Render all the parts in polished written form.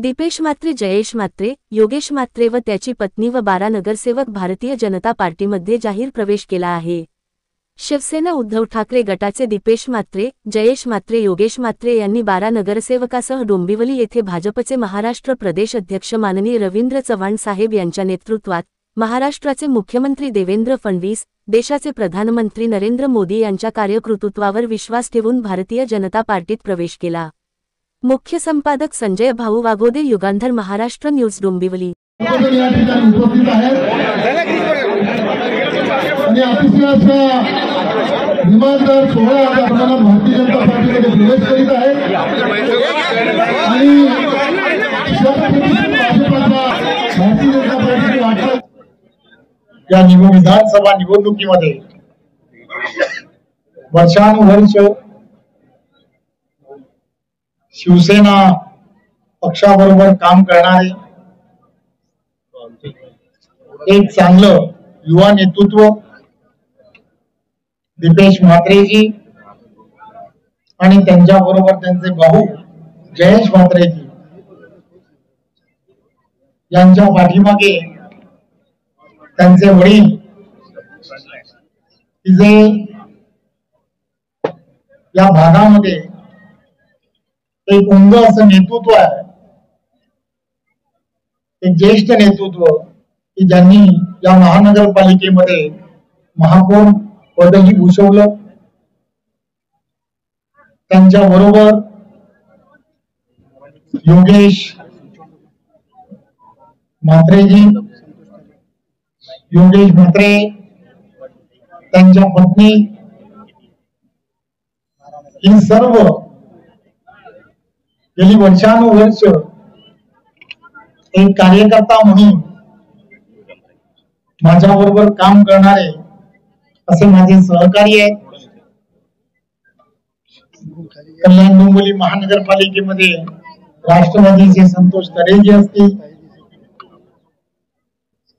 दीपेश म्हात्रे, जयेश म्हात्रे, योगेश म्हात्रे व त्याची पत्नी व 12 नगरसेवक भारतीय जनता पार्टीमध्ये जाहीर प्रवेश केला आहे। शिवसेना उद्धव ठाकरे गटाचे दीपेश म्हात्रे, जयेश म्हात्रे, योगेश म्हात्रे यांनी 12 नगरसेवकासह डोंबिवली येथे भाजपचे महाराष्ट्र प्रदेश अध्यक्ष माननीय रवींद्र चव्हाण साहेब यांच्या नेतृत्वात महाराष्ट्राचे मुख्यमंत्री देवेंद्र फडणवीस, देशाचे प्रधानमंत्री नरेंद्र मोदी यांच्या कार्यकर्तृत्वावर विश्वास ठेवून भारतीय जनता पार्टीत प्रवेश केला। मुख्य संपादक संजय भाऊ वागोदे, युगांधर, महाराष्ट्र न्यूज, डोंबिवली। या विधानसभा निवडणुकीमध्ये वर्षानुवर्ष शिवसेना पक्षाबरोबर काम करणारे एक चांगलं युवा नेतृत्व दीपेश म्हात्रेजी आणि त्यांच्याबरोबर त्यांचे भाऊ जयेश म्हात्रेजी यांच्या पाठीमागे त्यांचे वडील जे या भागामध्ये एक उमद असं नेतृत्व आहे, एक ज्येष्ठ नेतृत्व की ज्यांनी या महानगरपालिकेमध्ये महापौर पदही भूषवलं। त्यांच्या बरोबर योगेश म्हात्रेजी, योगेश म्हात्रे, त्यांच्या पत्नी, ही सर्व गेली वर्षानुवर्ष एक कार्यकर्ता म्हणून माझ्याबरोबर काम करणारे असे माझे सहकारी आहेत। कल्याण डोंबिवली महानगरपालिकेमध्ये राष्ट्रवादीचे संतोष तरेजी असतील,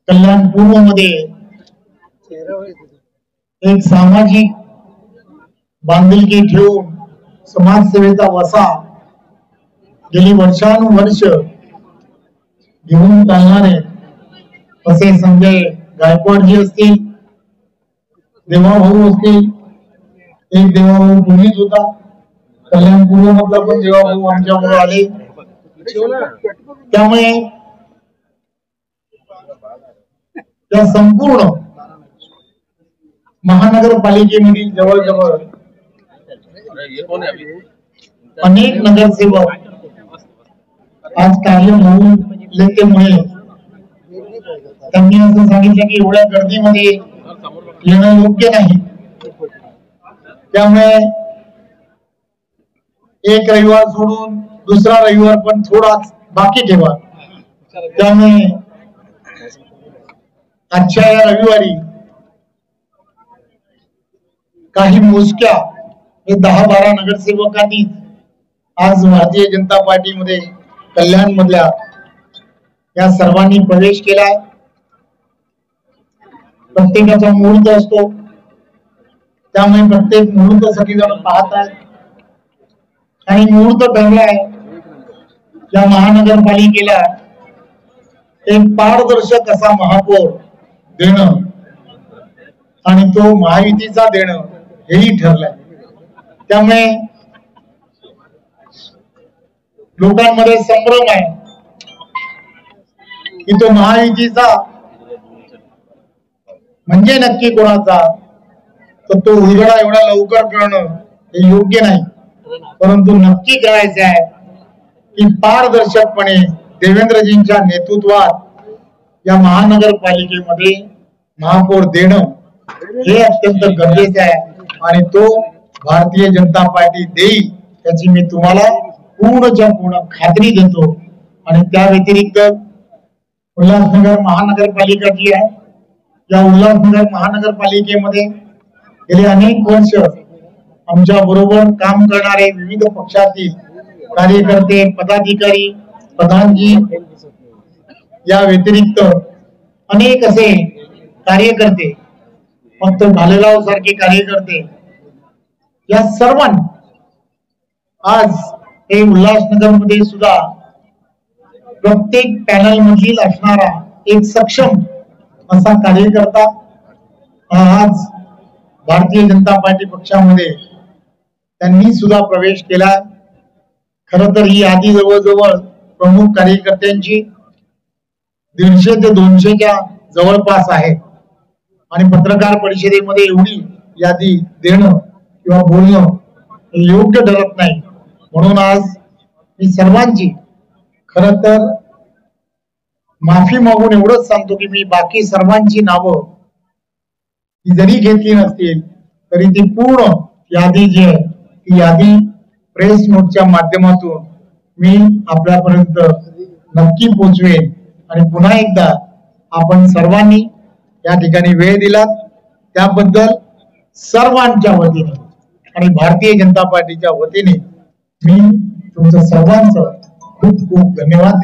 कल्याण पूर्व मध्ये एक सामाजिक बांधिलकी ठेवून समाजसेवेचा वसा गेली वर्षानुवर्ष घेऊन चालणारे असे संजय गायकवाडजी असतील, देवाभाऊ असतील। एक देवाभाऊ पूर्वीच होता, कल्याण पूर्व मधला पण देवाभाऊ आमच्याबरोबर आले। त्यामुळे या संपूर्ण महानगरपालिकेमधील जवळजवळ अनेक नगरसेवक आज कार्य होऊन लेतेमुळे त्यांनी असं सांगितलं की एवढ्या गर्दीमध्ये येणं योग्य नाही, त्यामुळे एक रविवार सोडून दुसरा रविवार पण थोडाच बाकी ठेवा। त्यामुळे आजच्या या रविवारी काही मोजक्या 10-12 नगरसेवकांनी आज भारतीय जनता पार्टीमध्ये कल्याण मधल्या या सर्वांनी प्रवेश केलाय। प्रत्येकाचा मुहूर्त असतो, त्यामुळे प्रत्येक मुहूर्तासाठी जण पाहत आहेत आणि मुहूर्त ठरलाय या महानगरपालिकेला एक पारदर्शक असा महापौर देणं आणि तो महायुतीचा देणं हेही ठरलंय। त्यामुळे लोकांमध्ये संभ्रम आहे की तो महायुतीचा म्हणजे नक्की कोणाचा, तर तो उलगडा एवढा लवकर करणं हे योग्य नाही, परंतु नक्की करायचं आहे की पारदर्शकपणे देवेंद्रजींच्या नेतृत्वात या महानगरपालिकेमध्ये महापौर देणं हे अत्यंत गरजेचं आहे आणि तो भारतीय जनता पार्टी देईल याची मी तुम्हाला पूर्णच्या पूर्ण खात्री देतो। आणि त्या व्यतिरिक्त उल्हासनगर महानगरपालिका जी आहे, या उल्हासनगर महानगरपालिकेमध्ये गेले अनेक वर्ष आमच्या बरोबर काम करणारे विविध पक्षातील कार्यकर्ते, पदाधिकारी, प्रधानजी, या व्यतिरिक्त अनेक असे कार्यकर्ते, फक्त भालेराव सारखे कार्यकर्ते, या सर्वांनी आज हे उल्हासनगर मध्ये सुद्धा प्रत्येक पॅनल मधील असणारा एक सक्षम असा कार्यकर्ता आज भारतीय जनता पार्टी पक्षामध्ये त्यांनी सुद्धा प्रवेश केला. खर तर ही यादी जवळजवळ प्रमुख कार्यकर्त्यांची 150 ते 200च्या जवळपास आहे आणि पत्रकार परिषदेमध्ये एवढी यादी देणं किंवा बोलणं योग्य ठरत नाही. म्हणून आज मी सर्वांची खर तर माफी मागून एवढंच सांगतो की मी बाकी सर्वांची नावं ही जरी घेतली नसतील तरी ती पूर्ण यादी जी आहे ती यादी प्रेस नोटच्या माध्यमातून मी आपल्यापर्यंत नक्की पोहोचवेन. आणि पुन्हा एकदा आपण सर्वांनी या ठिकाणी वेळ दिलात त्याबद्दल सर्वांच्या वतीने आणि भारतीय जनता पार्टीच्या वतीने मी तुमचं सर्वांचं खूप खूप धन्यवाद.